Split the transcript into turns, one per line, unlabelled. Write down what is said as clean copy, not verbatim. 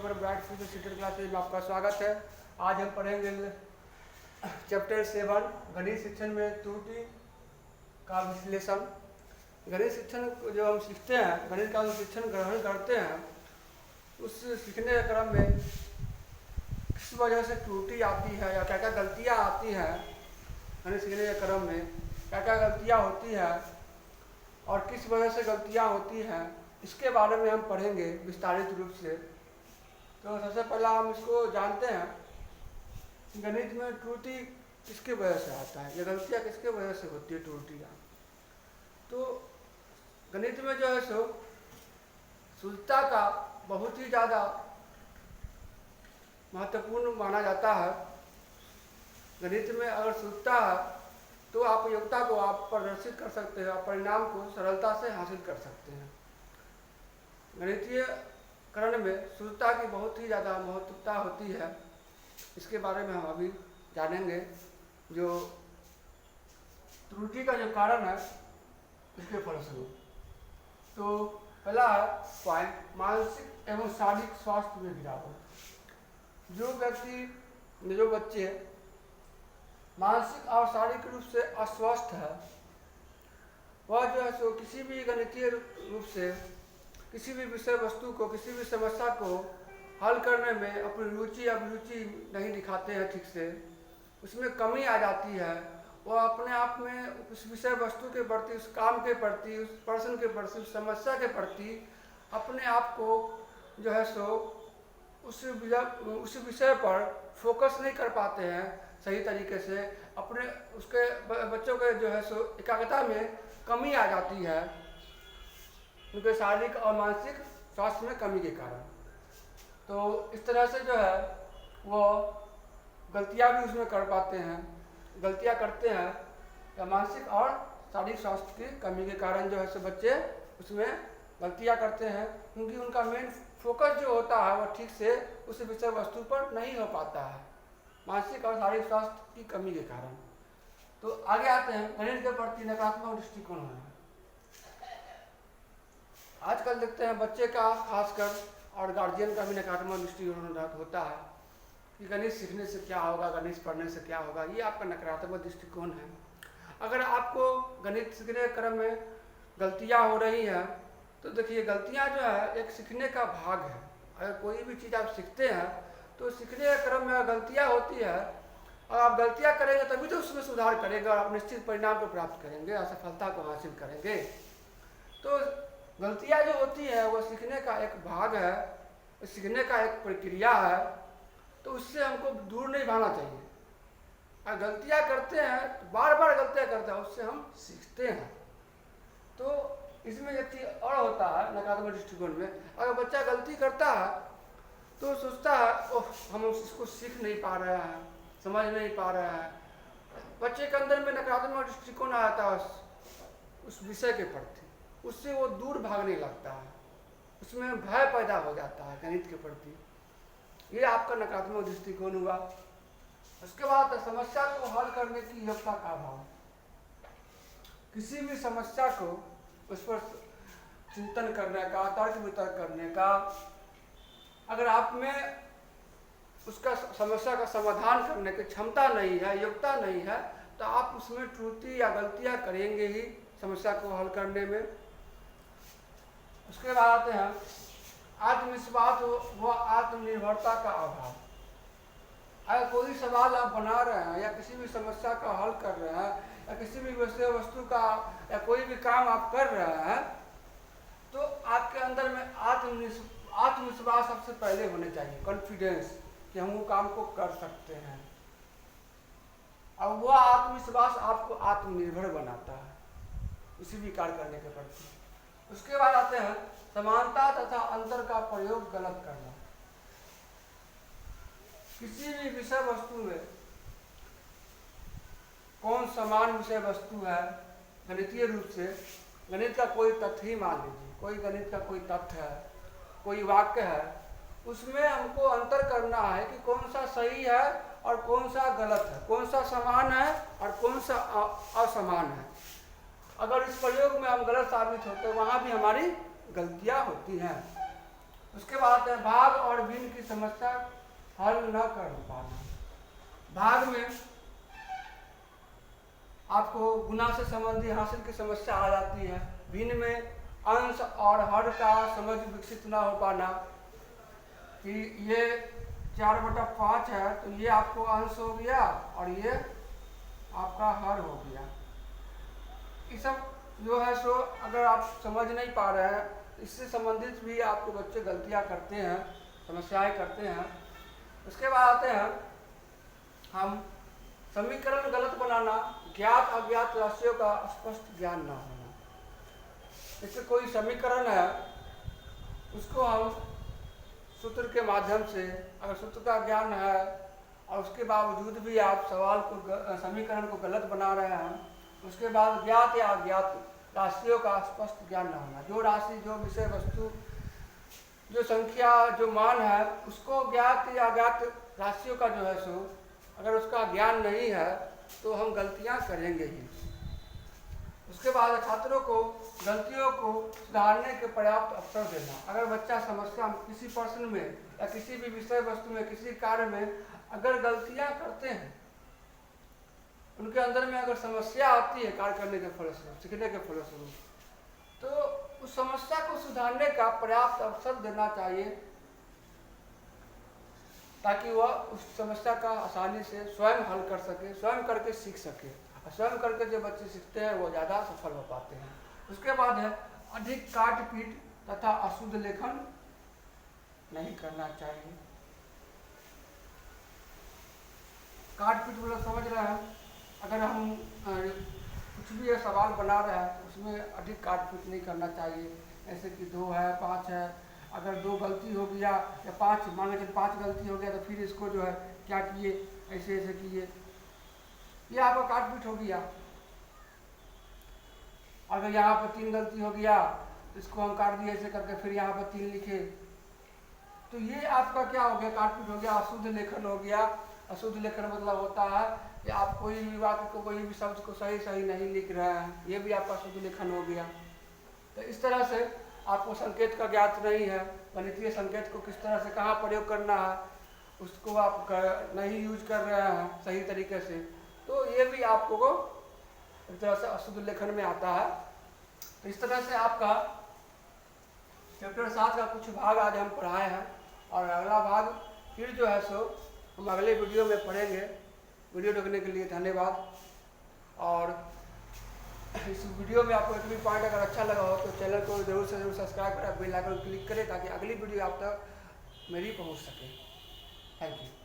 पर bright future seated classes में आपका स्वागत है। आज हम पढ़ेंगे चैप्टर 7 गणित शिक्षण में त्रुटि का विश्लेषण। गणित शिक्षण जो हम सीखते हैं, गणित का जो शिक्षण ग्रहण करते हैं, उस सीखने के क्रम में किस वजह से त्रुटि आती है या क्या क्या गलतियाँ आती हैं। गणित सीखने के क्रम में क्या क्या गलतियाँ होती हैं और किस वजह से गलतियाँ होती हैं, इसके बारे में हम पढ़ेंगे विस्तारित रूप से। तो सबसे पहला हम इसको जानते हैं कि गणित में त्रुटि किसके वजह से आता है या गलतियाँ किसके वजह से होती है त्रुटियाँ। तो गणित में जो है सो शुद्धता का बहुत ही ज़्यादा महत्वपूर्ण माना जाता है। गणित में अगर शुद्धता है तो आप योग्यता को आप प्रदर्शित कर सकते हैं, आप परिणाम को सरलता से हासिल कर सकते हैं। गणितीय करण में शुद्धता की बहुत ही ज़्यादा महत्वता होती है। इसके बारे में हम अभी जानेंगे। जो त्रुटि का जो कारण है इसके फलस्वरूप, तो पहला है पॉइंट मानसिक एवं शारीरिक स्वास्थ्य में गिरावट। जो व्यक्ति जो बच्चे मानसिक और शारीरिक रूप से अस्वस्थ है, वह जो है सो किसी भी गणितीय रूप से किसी भी विषय वस्तु को, किसी भी समस्या को हल करने में अपनी रुचि अभिरुचि नहीं दिखाते हैं ठीक से, उसमें कमी आ जाती है। वह अपने आप में उस विषय वस्तु के प्रति, उस काम के प्रति, उस पर्सन के प्रति, उस समस्या के प्रति अपने आप को जो है सो उस विषय पर फोकस नहीं कर पाते हैं सही तरीके से। अपने उसके बच्चों के जो है सो एकाग्रता में कमी आ जाती है, उनके शारीरिक और मानसिक स्वास्थ्य में कमी के कारण। तो इस तरह से जो है वो गलतियां भी उसमें कर पाते हैं, गलतियां करते हैं या मानसिक और शारीरिक स्वास्थ्य की कमी के कारण जो है सो बच्चे उसमें गलतियां करते हैं, क्योंकि उनका मेन फोकस जो होता है वह ठीक से उस विषय वस्तु पर नहीं हो पाता है, मानसिक और शारीरिक स्वास्थ्य की कमी के कारण। तो आगे आते हैं गणित के प्रति नकारात्मक दृष्टिकोण है। आजकल देखते हैं बच्चे का खासकर और गार्जियन का भी नकारात्मक दृष्टिकोण होता है कि गणित सीखने से क्या होगा, गणित पढ़ने से क्या होगा। ये आपका नकारात्मक दृष्टिकोण है। अगर आपको गणित सीखने के क्रम में गलतियां हो रही हैं तो देखिए, गलतियां जो है एक सीखने का भाग है। अगर कोई भी चीज़ आप सीखते हैं तो सीखने के क्रम में गलतियाँ होती है और आप गलतियाँ करेंगे तभी तो उसमें सुधार करेंगे और आप निश्चित परिणाम को प्राप्त करेंगे और सफलता को हासिल करेंगे। तो गलतियाँ जो होती है वो सीखने का एक भाग है, सीखने का एक प्रक्रिया है। तो उससे हमको दूर नहीं भागना चाहिए। अगर गलतियाँ करते हैं तो बार बार गलतियाँ करते हैं, उससे हम सीखते हैं। तो इसमें एक चीज़ और होता है नकारात्मक दृष्टिकोण में, अगर बच्चा गलती करता है तो सोचता है ओह हम इसको सीख नहीं पा रहे हैं, समझ नहीं पा रहे हैं। बच्चे के अंदर में नकारात्मक दृष्टिकोण आ जाता है उस विषय के प्रति, उससे वो दूर भागने लगता है, उसमें भय पैदा हो जाता है गणित के प्रति। ये आपका नकारात्मक दृष्टिकोण हुआ। उसके बाद समस्या को हल करने की योग्यता का अभाव। किसी भी समस्या को उस पर चिंतन करने का, तर्क वितर्क करने का, अगर आप में उसका समस्या का समाधान करने की क्षमता नहीं है, योग्यता नहीं है, तो आप उसमें त्रुटि या गलतियां करेंगे ही समस्या को हल करने में। उसके बाद आते हैं आत्मविश्वास व आत्मनिर्भरता का अभाव। अगर कोई सवाल आप बना रहे हैं या किसी भी समस्या का हल कर रहे हैं या किसी भी विषय वस्तु का या कोई भी काम आप कर रहे हैं, तो आपके अंदर में आत्मविश्वास सबसे पहले होने चाहिए, कॉन्फिडेंस कि हम वो काम को कर सकते हैं। और वह आत्मविश्वास आपको आत्मनिर्भर बनाता है किसी भी कार्य करने के प्रति। उसके बाद आते हैं समानता तथा अंतर का प्रयोग गलत करना। किसी भी विषय वस्तु में कौन समान विषय वस्तु है, गणितीय रूप से गणित का कोई तथ्य ही मान लीजिए, कोई गणित का कोई तथ्य है, कोई वाक्य है, उसमें हमको अंतर करना है कि कौन सा सही है और कौन सा गलत है, कौन सा समान है और कौन सा असमान है। अगर इस प्रयोग में हम गलत साबित होते हैं, वहाँ भी हमारी गलतियाँ होती हैं। उसके बाद है भाग और भिन्न की समस्या हल न कर पाना। भाग में आपको गुना से संबंधी हासिल की समस्या आ जाती है। भिन्न में अंश और हर का समझ विकसित ना हो पाना कि ये 4/5 है तो ये आपको अंश हो गया और ये आपका हर हो गया। ये सब जो है सो अगर आप समझ नहीं पा रहे हैं, इससे संबंधित भी आपके बच्चे गलतियां करते हैं, समस्याएं करते हैं। उसके बाद आते हैं हम समीकरण गलत बनाना, ज्ञात अज्ञात राशियों का स्पष्ट ज्ञान न होना। जैसे कोई समीकरण है, उसको हम सूत्र के माध्यम से, अगर सूत्र का ज्ञान है और उसके बावजूद भी आप सवाल को समीकरण को गलत बना रहे हैं, उसके बाद ज्ञात या अज्ञात राशियों का स्पष्ट ज्ञान न होना। जो राशि, जो विषय वस्तु, जो संख्या, जो मान है, उसको ज्ञात या अज्ञात राशियों का जो है सो अगर उसका ज्ञान नहीं है तो हम गलतियां करेंगे ही। उसके बाद छात्रों को गलतियों को सुधारने के पर्याप्त अवसर देना। अगर बच्चा समस्या किसी प्रश्न में या किसी भी विषय वस्तु में, किसी कार्य में अगर गलतियां करते हैं, उनके अंदर में अगर समस्या आती है कार्य करने के फलस्वरूप, सीखने के फलस्वरूप, तो उस समस्या को सुधारने का पर्याप्त अवसर देना चाहिए ताकि वह उस समस्या का आसानी से स्वयं हल कर सके, स्वयं करके सीख सके। और स्वयं करके जो बच्चे सीखते हैं वो ज़्यादा सफल हो पाते हैं। उसके बाद है अधिक काट पीट तथा अशुद्ध लेखन नहीं करना चाहिए। काट पीट मतलब समझ रहे हैं, अगर हम कुछ भी ये सवाल बना रहे हैं तो उसमें अधिक काट पीट नहीं करना चाहिए। ऐसे कि 2 है, 5 है, अगर 2 गलती हो गया या 5, मान लीजिए 5 गलती हो गया तो फिर इसको जो है क्या किए, ऐसे ऐसे किए, ये आपका काट पीट हो गया। अगर यहाँ पर 3 गलती हो गया तो इसको हम काट दिए ऐसे करके, फिर यहाँ पर 3 लिखे, तो ये आपका क्या हो गया, काट पीट हो गया, अशुद्ध लेखन हो गया। अशुद्ध लेखन मतलब होता है कि आप कोई भी वाक्य को, कोई भी शब्द को सही सही नहीं लिख रहे हैं, ये भी आपका अशुद्ध लेखन हो गया। तो इस तरह से आपको संकेत का ज्ञात नहीं है, गणितीय संकेत को किस तरह से कहाँ प्रयोग करना है उसको आप नहीं यूज कर रहे हैं सही तरीके से, तो ये भी आपको एक तरह से अशुद्ध लेखन में आता है। तो इस तरह से आपका चैप्टर 7 का कुछ भाग आज हम पढ़ाए हैं और अगला भाग फिर जो है सो हम अगले वीडियो में पढ़ेंगे। वीडियो देखने के लिए धन्यवाद। और इस वीडियो में आपको एक भी पॉइंट अगर अच्छा लगा हो तो चैनल को जरूर से जरूर सब्सक्राइब करें, बेल आइकन क्लिक करें ताकि अगली वीडियो आप तक मेरी पहुंच सके। Thank you.